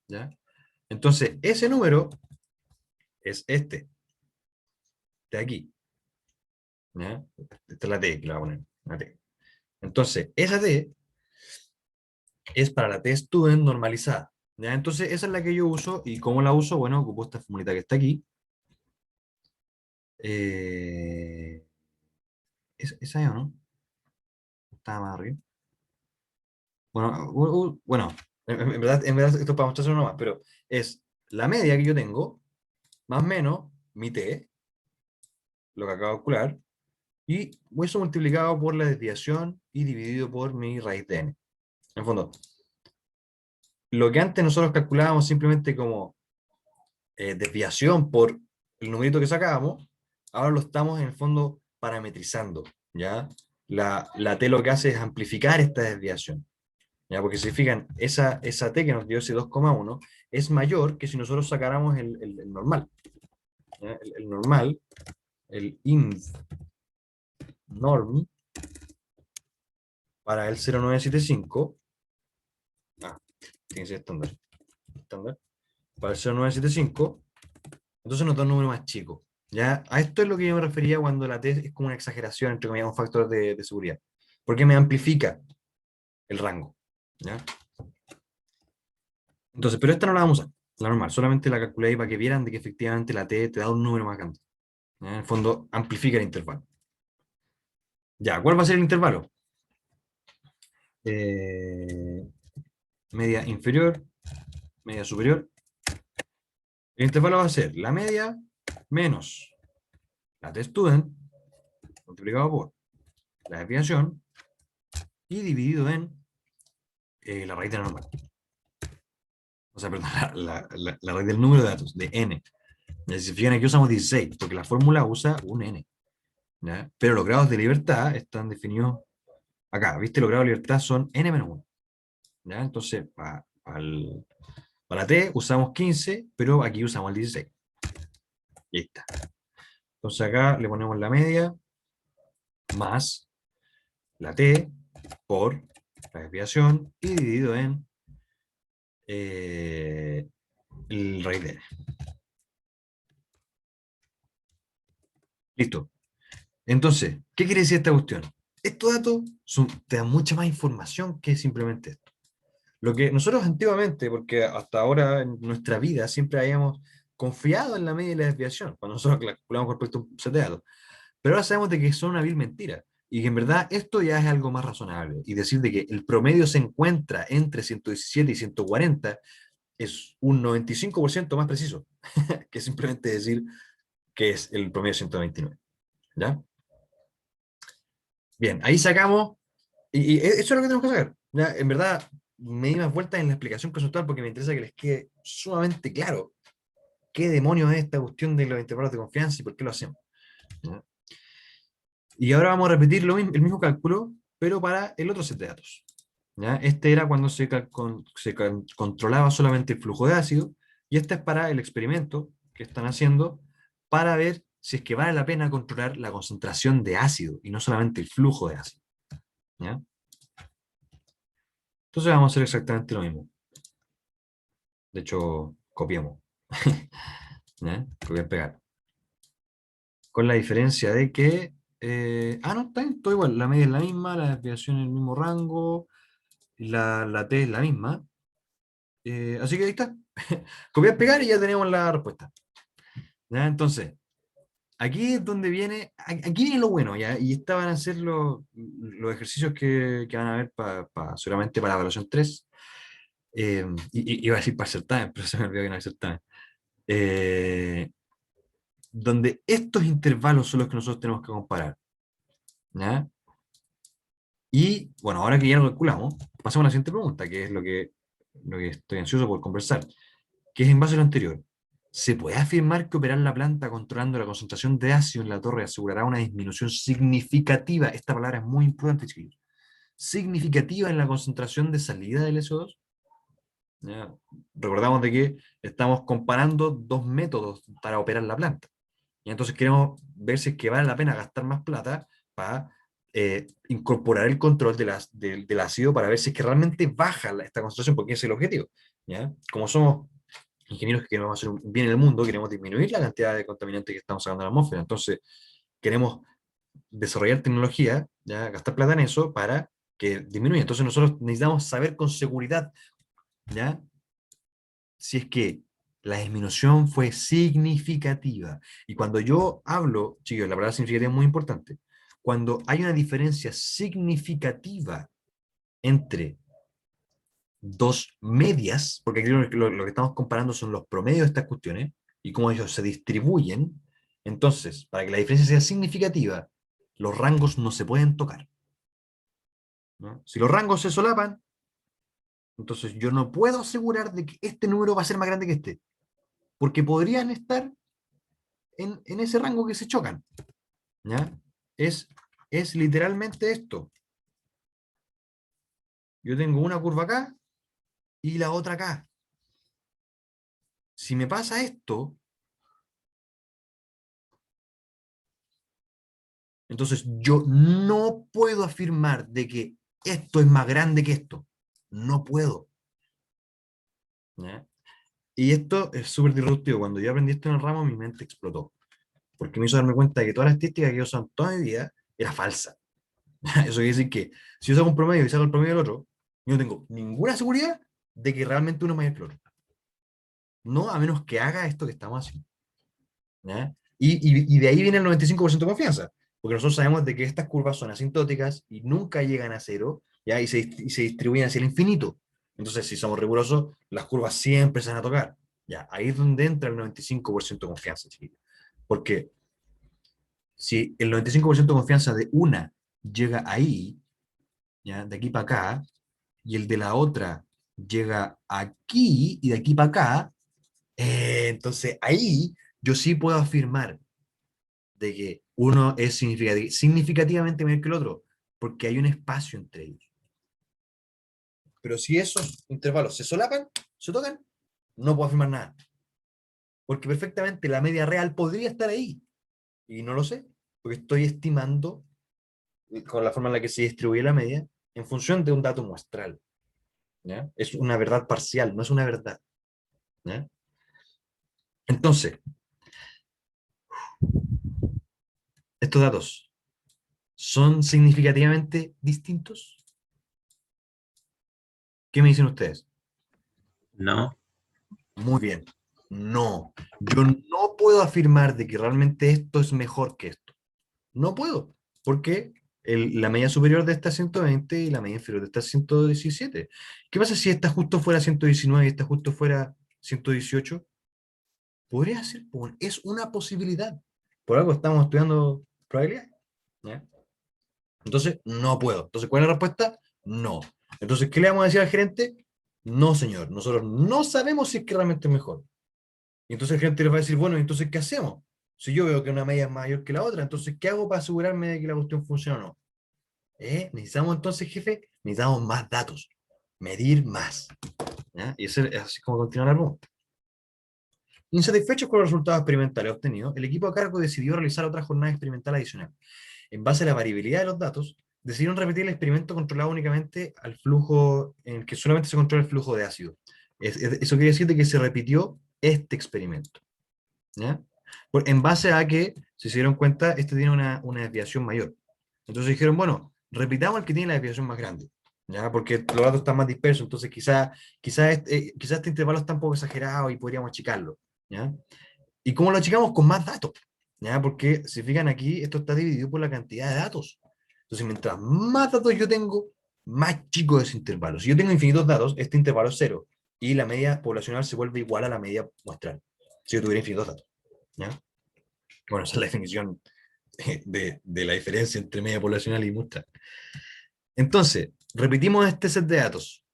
¿ya? Entonces, ese número es este, de aquí, ¿ya? Esta es la T que le voy a poner, la T. Entonces, esa T es para la test-student normalizada, ¿ya? Entonces, esa es la que yo uso, y ¿cómo la uso? Bueno, ocupo esta formulita que está aquí. ¿Esa es o no? Estaba más arriba. Bueno, bueno, en verdad esto es para mostrarse uno más, pero es la media que yo tengo, más o menos mi t, lo que acabo de calcular, y eso multiplicado por la desviación y dividido por mi raíz de n. En fondo, lo que antes nosotros calculábamos simplemente como desviación por el numerito que sacábamos, ahora lo estamos en el fondo parametrizando, ¿ya? La T lo que hace es amplificar esta desviación, ¿ya? Porque si se fijan, esa T que nos dio ese 2,1 es mayor que si nosotros sacáramos el normal, ¿ya? El normal, el inv norm para el 0975, tiene que ser estándar, para el 0975, entonces nos da un número más chico. ¿Ya? A esto es lo que yo me refería cuando la T es como una exageración, entre comillas, un factor de seguridad. Porque me amplifica el rango. ¿Ya? Entonces, pero esta no la vamos a usar, la normal, solamente la calculé ahí para que vieran de que efectivamente la t te da un número más grande. ¿Ya? En el fondo, amplifica el intervalo. Ya, ¿cuál va a ser el intervalo? Eh, media inferior, media superior. El intervalo va a ser la media menos la t-student multiplicado por la desviación y dividido en la raíz de la normal. O sea, perdón, la raíz del número de datos, de n. Y si fijan aquí usamos 16, porque la fórmula usa un n. ¿Ya? Pero los grados de libertad están definidos acá. ¿Viste? Los grados de libertad son n menos 1. ¿Ya? Entonces, para t usamos 15, pero aquí usamos el 16. Y ahí está. Entonces acá le ponemos la media más la t por la desviación y dividido en el raíz de n. Listo. Entonces, ¿qué quiere decir esta cuestión? Estos datos te dan mucha más información que simplemente esto. Lo que nosotros antiguamente, porque hasta ahora en nuestra vida siempre habíamos confiado en la media y la desviación, cuando nosotros calculamos con respecto a un set de datos, pero ahora sabemos de que son una vil mentira, y que en verdad esto ya es algo más razonable, y decir de que el promedio se encuentra entre 117 y 140 es un 95% más preciso que simplemente decir que es el promedio 129. ¿Ya? Bien, ahí sacamos, y eso es lo que tenemos que sacar. ¿Ya? En verdad, me di más vueltas en la explicación conceptual porque me interesa que les quede sumamente claro qué demonios es esta cuestión de los intervalos de confianza y por qué lo hacemos. ¿Ya? Y ahora vamos a repetir el mismo cálculo, pero para el otro set de datos. ¿Ya? Este era cuando se controlaba solamente el flujo de ácido, y este es para el experimento que están haciendo para ver si es que vale la pena controlar la concentración de ácido y no solamente el flujo de ácido. ¿Ya? Entonces vamos a hacer exactamente lo mismo. De hecho, copiamos. ¿Ya? Copiar, pegar. Con la diferencia de que... no, está bien, todo igual. La media es la misma, la desviación es el mismo rango, la T es la misma. Así que ahí está. Copiar, pegar y ya tenemos la respuesta. ¿Ya? Entonces, aquí es donde viene, aquí viene lo bueno, ¿ya? Y esta van a ser los ejercicios que van a ver seguramente para la evaluación 3. Iba a decir para certamen, pero se me olvidó que no hay certamen. Eh, donde estos intervalos son los que nosotros tenemos que comparar. ¿Ya? Y bueno, ahora que ya lo calculamos, pasamos a la siguiente pregunta, que es lo que estoy ansioso por conversar, que es en base a lo anterior. ¿Se puede afirmar que operar la planta controlando la concentración de ácido en la torre asegurará una disminución significativa? Esta palabra es muy importante, chicos. Significativa en la concentración de salida del SO2. ¿Ya? Recordamos de que estamos comparando dos métodos para operar la planta. Y entonces queremos ver si es que vale la pena gastar más plata para incorporar el control del ácido para ver si es que realmente baja esta concentración, porque ese es el objetivo. ¿Ya? Como somos ingenieros que queremos hacer un bien en el mundo, queremos disminuir la cantidad de contaminantes que estamos sacando a la atmósfera. Entonces, queremos desarrollar tecnología, ¿ya? Gastar plata en eso para que disminuya. Entonces, nosotros necesitamos saber con seguridad, ¿ya? Si es que la disminución fue significativa. Y cuando yo hablo, chicos, la palabra significativa es muy importante. Cuando hay una diferencia significativa entre dos medias, porque aquí lo que estamos comparando son los promedios de estas cuestiones y cómo ellos se distribuyen, entonces, para que la diferencia sea significativa, los rangos no se pueden tocar. ¿No? Si los rangos se solapan, entonces yo no puedo asegurar de que este número va a ser más grande que este, porque podrían estar en ese rango que se chocan. ¿Ya? Es literalmente esto. Yo tengo una curva acá y la otra acá. Si me pasa esto, entonces yo no puedo afirmar de que esto es más grande que esto. No puedo. ¿Ya? Y esto es súper disruptivo. Cuando yo aprendí esto en el ramo, mi mente explotó. Porque me hizo darme cuenta de que toda la estadística que yo usaba toda mi vida era falsa. Eso quiere decir que si yo saco un promedio y saco el promedio del otro, yo no tengo ninguna seguridad de que realmente uno es mayor que el otro. No a menos que haga esto que estamos haciendo. ¿Ya? Y de ahí viene el 95% de confianza, porque nosotros sabemos de que estas curvas son asintóticas y nunca llegan a cero, ¿ya? Y se distribuyen hacia el infinito. Entonces, si somos rigurosos, las curvas siempre se van a tocar. ¿Ya? Ahí es donde entra el 95% de confianza, chiquillos. Porque si el 95% de confianza de una llega ahí, ¿ya? De aquí para acá, y el de la otra llega aquí y de aquí para acá, entonces ahí yo sí puedo afirmar de que uno es significativamente mayor que el otro, porque hay un espacio entre ellos. Pero si esos intervalos se solapan, se tocan, no puedo afirmar nada. Porque perfectamente la media real podría estar ahí. Y no lo sé, porque estoy estimando con la forma en la que se distribuye la media en función de un dato muestral. ¿Ya? Es una verdad parcial, no es una verdad. ¿Ya? Entonces, estos datos son significativamente distintos. ¿Qué me dicen ustedes? No. Muy bien. No, yo no puedo afirmar de que realmente esto es mejor que esto. No puedo, porque la medida superior de esta es 120 y la medida inferior de esta es 117. ¿Qué pasa si esta justo fuera 119 y esta justo fuera 118? Podría ser, pues, es una posibilidad. Por algo estamos estudiando probabilidad. ¿Ya? Entonces, no puedo. Entonces, ¿cuál es la respuesta? No. Entonces, ¿qué le vamos a decir al gerente? No, señor, nosotros no sabemos si es que realmente es mejor. Y entonces el gerente les va a decir, bueno, entonces, ¿qué hacemos? Si yo veo que una media es mayor que la otra, entonces, ¿qué hago para asegurarme de que la cuestión funcione o no? Necesitamos entonces, jefe, necesitamos más datos, medir más. ¿Ya? Y ese es así como continúa la pregunta. Insatisfechos con los resultados experimentales obtenidos, el equipo a cargo decidió realizar otra jornada experimental adicional. En base a la variabilidad de los datos, decidieron repetir el experimento controlado únicamente al flujo, en el que solamente se controla el flujo de ácido. Eso quiere decir de que se repitió este experimento. ¿Ya? En base a que, si se dieron cuenta, este tiene una desviación mayor. Entonces dijeron, bueno, repitamos el que tiene la desviación más grande, ¿ya? Porque los datos están más dispersos, entonces quizá este intervalo está un poco exagerado y podríamos achicarlo, ¿ya? ¿Y cómo lo achicamos? Con más datos, ¿ya? Porque si fijan aquí, esto está dividido por la cantidad de datos. Entonces, mientras más datos yo tengo, más chico es ese intervalo. Si yo tengo infinitos datos, este intervalo es cero, y la media poblacional se vuelve igual a la media muestral, si yo tuviera infinitos datos. ¿Ya? Bueno, esa es la definición de la diferencia entre media poblacional y muestra. Entonces, repetimos este set de datos,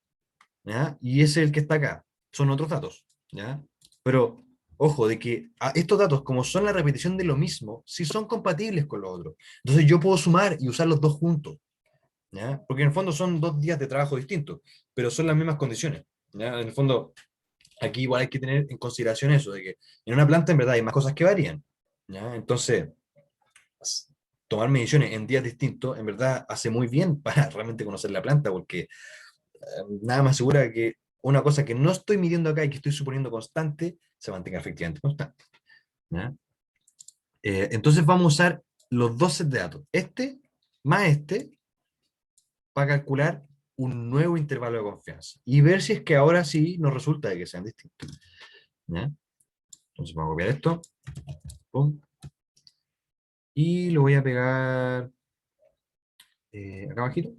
¿ya? Y ese es el que está acá. Son otros datos, ¿ya? Pero, ojo, de que estos datos, como son la repetición de lo mismo, sí son compatibles con los otros. Entonces yo puedo sumar y usar los dos juntos, ¿ya? Porque en el fondo son 2 días de trabajo distintos, pero son las mismas condiciones, ¿ya? En el fondo, aquí igual hay que tener en consideración eso, de que en una planta en verdad hay más cosas que varían, ¿ya? Entonces, tomar mediciones en días distintos, en verdad hace muy bien para realmente conocer la planta, porque nada más asegura que una cosa que no estoy midiendo acá y que estoy suponiendo constante, se mantenga efectivamente constante. ¿Ya? Entonces vamos a usar los dos sets de datos, este más este, para calcular un nuevo intervalo de confianza y ver si es que ahora sí nos resulta de que sean distintos. ¿Ya? Entonces vamos a copiar esto, pum, y lo voy a pegar acá abajito,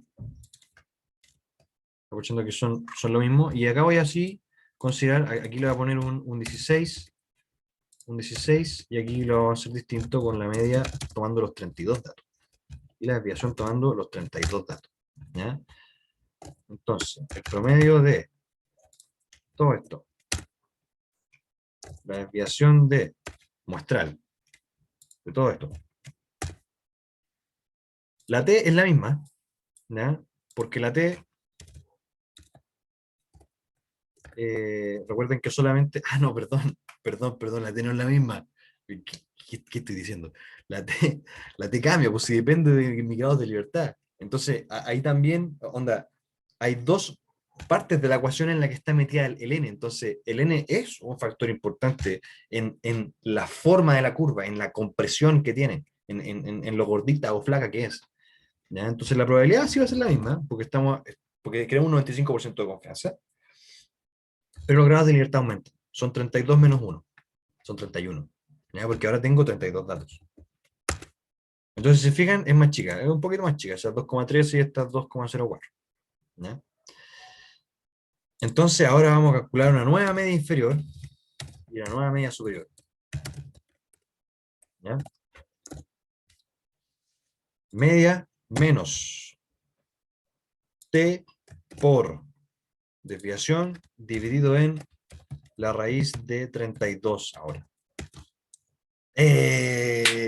aprovechando que son lo mismo, y acá voy así considerar, aquí le voy a poner un 16, y aquí lo vamos a hacer distinto con la media tomando los 32 datos, y la desviación tomando los 32 datos. ¿Ya? Entonces, el promedio de todo esto, la desviación de muestral, de todo esto, la T es la misma, ¿ya? Porque la T, recuerden que solamente, no, perdón, perdón, la T no es la misma. ¿Qué estoy diciendo? La T, la T cambia, pues si depende de mi grado de libertad. Entonces, ahí también, onda, hay dos partes de la ecuación en la que está metida el n. Entonces, el n es un factor importante en la forma de la curva, en la compresión que tiene, en lo gordita o flaca que es. ¿Ya? Entonces, la probabilidad sí va a ser la misma, porque queremos un 95% de confianza. pero los grados de libertad aumentan. Son 32 menos 1, son 31, ¿ya? Porque ahora tengo 32 datos. Entonces, si se fijan, es más chica, es un poquito más chica, o sea, 2,13 y esta 2,04. ¿Ya? Entonces, ahora vamos a calcular una nueva media inferior y una nueva media superior. ¿Ya? Media menos t por desviación dividido en la raíz de 32 ahora. Y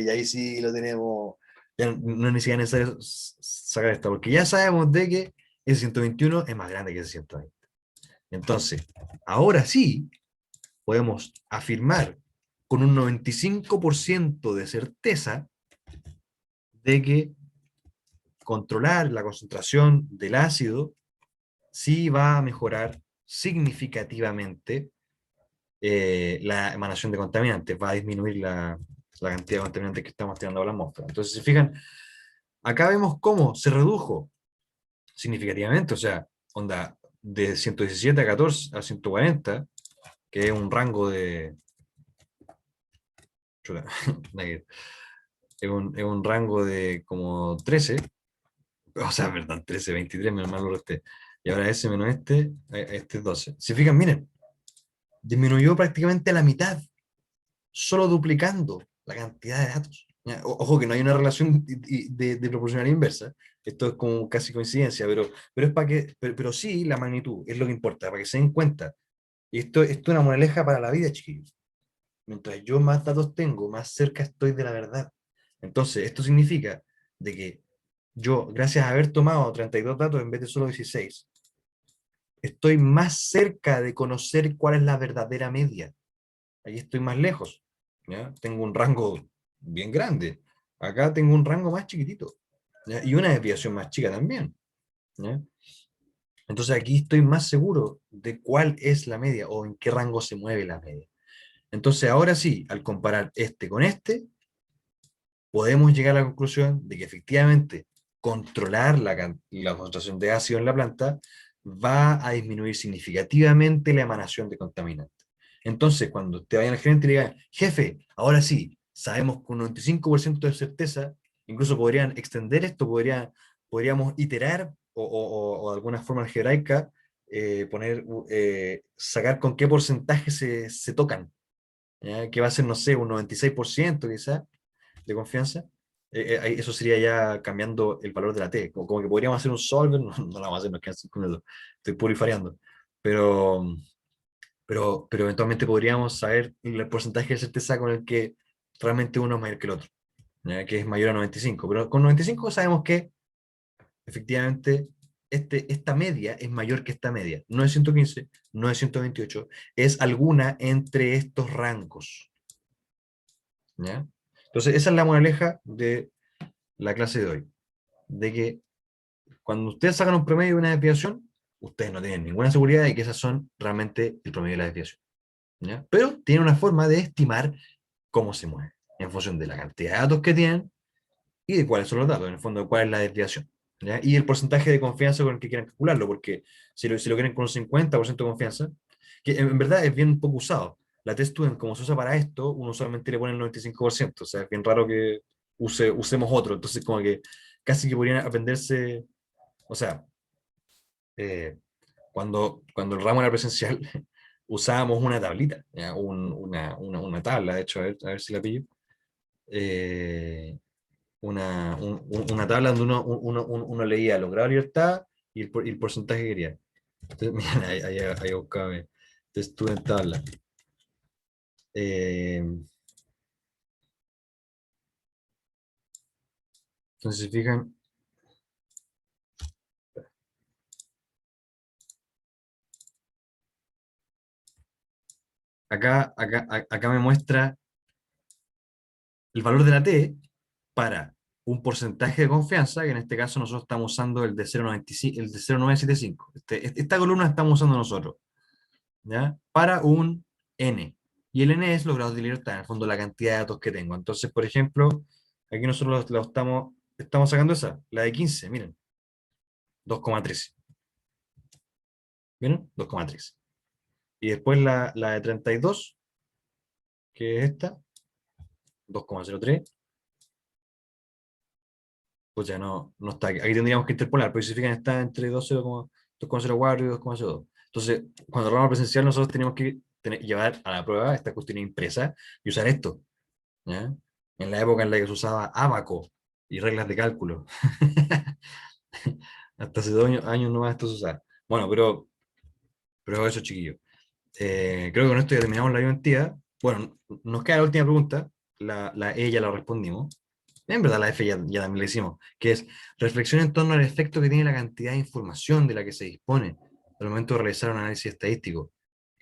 ahí sí lo tenemos. Ya no es ni siquiera necesario sacar esto, porque ya sabemos de que el 121 es más grande que el 120. Entonces, ahora sí podemos afirmar con un 95% de certeza de que controlar la concentración del ácido sí va a mejorar significativamente la emanación de contaminantes, va a disminuir la cantidad de contaminantes que estamos tirando a la atmósfera. Entonces, si fijan, acá vemos cómo se redujo significativamente, o sea, onda de 117 a 14 a 140, que es un rango de... chuta, es un rango de como 13, o sea, perdón, 13, 23, menos mal lo resté. Y ahora ese menos este es 12. Si fijan, miren, disminuyó prácticamente a la mitad, solo duplicando la cantidad de datos. ¿Ya? Ojo que no hay una relación de proporcionalidad inversa, esto es como casi coincidencia, pero es para que, pero sí la magnitud es lo que importa, para que se den cuenta. Y esto es una moraleja para la vida, chiquillos. Mientras yo más datos tengo, más cerca estoy de la verdad. Entonces, esto significa de que yo, gracias a haber tomado 32 datos en vez de solo 16, estoy más cerca de conocer cuál es la verdadera media. Ahí estoy más lejos. ¿Ya? Tengo un rango bien grande. Acá tengo un rango más chiquitito. ¿Ya? Y una desviación más chica también. ¿Ya? Entonces aquí estoy más seguro de cuál es la media o en qué rango se mueve la media. Entonces ahora sí, al comparar este con este, podemos llegar a la conclusión de que efectivamente controlar la concentración de ácido en la planta va a disminuir significativamente la emanación de contaminantes. Entonces, cuando usted vaya al gerente y le diga, jefe, ahora sí, sabemos con un 95% de certeza, incluso podrían extender esto, podríamos iterar o de alguna forma algebraica, sacar con qué porcentaje se tocan, ¿ya? Que va a ser, no sé, un 96% quizás de confianza. Eso sería ya cambiando el valor de la T. Como que podríamos hacer un solver, no, no lo vamos a hacer, nos quedan 5 minutos. Estoy purifareando. Pero, pero eventualmente podríamos saber el porcentaje de certeza con el que realmente uno es mayor que el otro, ¿ya? Que es mayor a 95. Pero con 95 sabemos que efectivamente esta media es mayor que esta media. No es 115, no es 128, es alguna entre estos rangos. ¿Ya? Entonces, esa es la moraleja de la clase de hoy, de que cuando ustedes sacan un promedio y una desviación, ustedes no tienen ninguna seguridad de que esas son realmente el promedio de la desviación, ¿ya? Pero tienen una forma de estimar cómo se mueve, en función de la cantidad de datos que tienen y de cuáles son los datos, en el fondo, de cuál es la desviación, ¿ya? Y el porcentaje de confianza con el que quieran calcularlo, porque si lo quieren con un 50% de confianza, que en verdad es bien poco usado. La test student, como se usa para esto, uno usualmente le pone el 95%, o sea, es bien raro que usemos otro, entonces como que casi que podrían aprenderse, o sea, eh, cuando el ramo era presencial, usábamos una tablita, ¿ya? Una tabla, de hecho, a ver si la pillo. Eh, una tabla donde uno leía los grados de libertad y el porcentaje que quería. Entonces, mira, ahí buscaba, estuve en tabla. Eh, entonces, si fijan, acá me muestra el valor de la T para un porcentaje de confianza, que en este caso nosotros estamos usando el de 0,95, el de 0,975. Esta columna estamos usando nosotros, ¿ya? Para un N. Y el N es los grados de libertad, en el fondo la cantidad de datos que tengo. Entonces, por ejemplo, aquí nosotros estamos sacando esa, la de 15, miren, 2,13. ¿Vieron? 2,13. Y después la de 32, que es esta, 2,03. Pues ya no está aquí. Aquí tendríamos que interpolar, pero si se fijan está entre 2,04 y 2,02. Entonces, cuando hablamos presencial, nosotros tenemos que llevar a la prueba esta cuestión impresa y usar esto, ¿ya? En la época en la que se usaba ábaco y reglas de cálculo. Hasta hace 2 años nomás esto se usaba. Bueno, pero eso, chiquillos. Creo que con esto ya terminamos la identidad. Bueno, nos queda la última pregunta. La E ya la respondimos. En verdad, la F ya también la hicimos, que es reflexión en torno al efecto que tiene la cantidad de información de la que se dispone al momento de realizar un análisis estadístico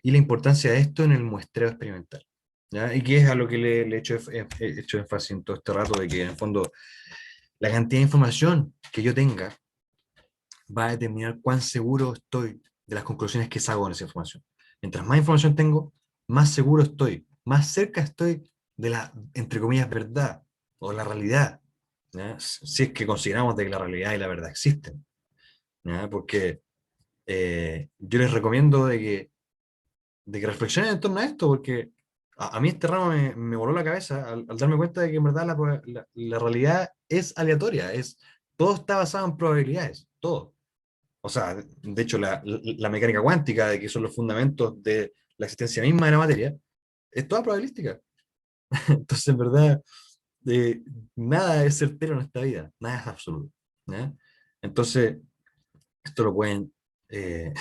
y la importancia de esto en el muestreo experimental. ¿Ya? Y que es a lo que le he hecho énfasis en todo este rato, de que en el fondo la cantidad de información que yo tenga va a determinar cuán seguro estoy de las conclusiones que saco con esa información. Mientras más información tengo, más seguro estoy, más cerca estoy de la, entre comillas, verdad o la realidad, ¿ya? Si es que consideramos de que la realidad y la verdad existen, ¿ya? Porque yo les recomiendo de que reflexionen en torno a esto, porque a mí este ramo me voló la cabeza al darme cuenta de que en verdad la realidad es aleatoria, todo está basado en probabilidades, todo. O sea, de hecho, la mecánica cuántica, de que son los fundamentos de la existencia misma de la materia, es toda probabilística. Entonces, en verdad, eh, nada es certero en esta vida, nada es absoluto, ¿ya? Entonces, esto lo pueden, eh,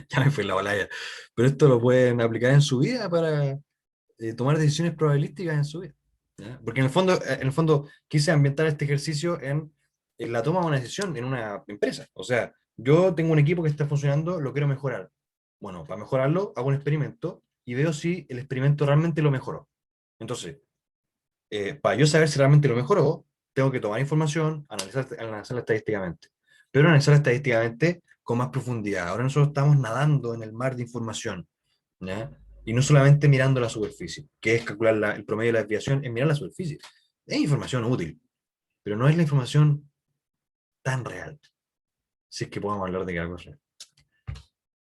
ya me fue la balaya, pero esto lo pueden aplicar en su vida para tomar decisiones probabilísticas en su vida, ¿ya? Porque en el fondo quise ambientar este ejercicio en la toma de una decisión en una empresa. O sea, yo tengo un equipo que está funcionando, lo quiero mejorar. Bueno, para mejorarlo hago un experimento y veo si el experimento realmente lo mejoró. Entonces, para yo saber si realmente lo mejoró, tengo que tomar información, analizarla estadísticamente. Pero analizarla estadísticamente con más profundidad. Ahora nosotros estamos nadando en el mar de información, ¿ya? Y no solamente mirando la superficie, que es calcular el promedio de la desviación, es mirar la superficie. Es información útil, pero no es la información tan real, si es que podemos hablar de que algo es real.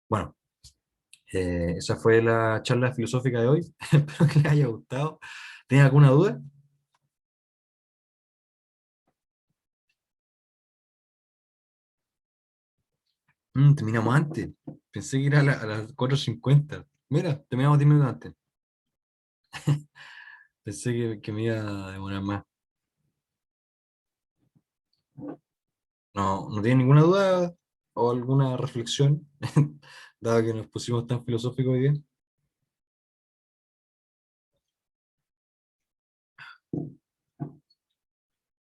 Bueno, esa fue la charla filosófica de hoy. Espero que les haya gustado. ¿Tienen alguna duda? Terminamos antes. Pensé que era a las 4:50. Mira, terminamos 10 minutos antes. Pensé que me iba a demorar más. ¿No tienen ninguna duda o alguna reflexión, dado que nos pusimos tan filosóficos hoy día?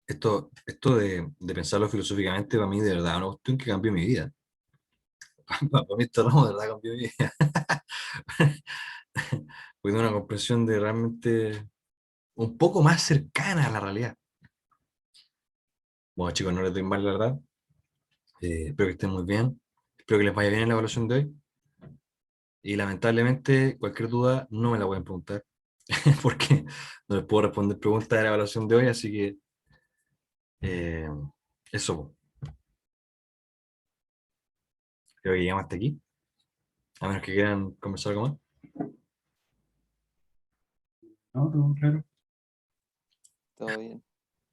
Esto de pensarlo filosóficamente, para mí de verdad es una cuestión que cambió mi vida. Para mí esto no, de verdad cambió mi vida. Fue de una comprensión de realmente un poco más cercana a la realidad. Bueno, chicos, no les doy mal, la verdad. Espero que estén muy bien. Espero que les vaya bien en la evaluación de hoy. Y lamentablemente, cualquier duda no me la pueden preguntar, porque no les puedo responder preguntas de la evaluación de hoy, así que eh, eso, po. Creo que llegamos hasta aquí, a menos que quieran conversar algo más. No, todo claro. Todo bien.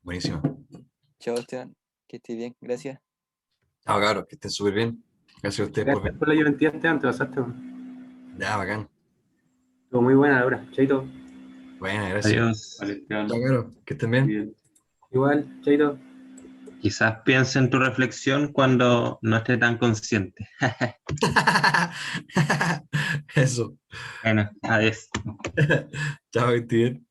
Buenísimo. Chao, Esteban. Que estés bien. Gracias. Chao, cabros, que estén súper bien. Gracias a ustedes por Gracias ver. por la identidad, Esteban, te pasaste, weón. Ya, bacán. Estuvo muy buena la hora. Chaito. Buena, gracias. Adiós. Vale, Esteban. Chao, cabros, que estén bien. Bien. Igual, chaito. Quizás piense en tu reflexión cuando no esté tan consciente. Eso. Bueno, adiós. Chao, que estén bien.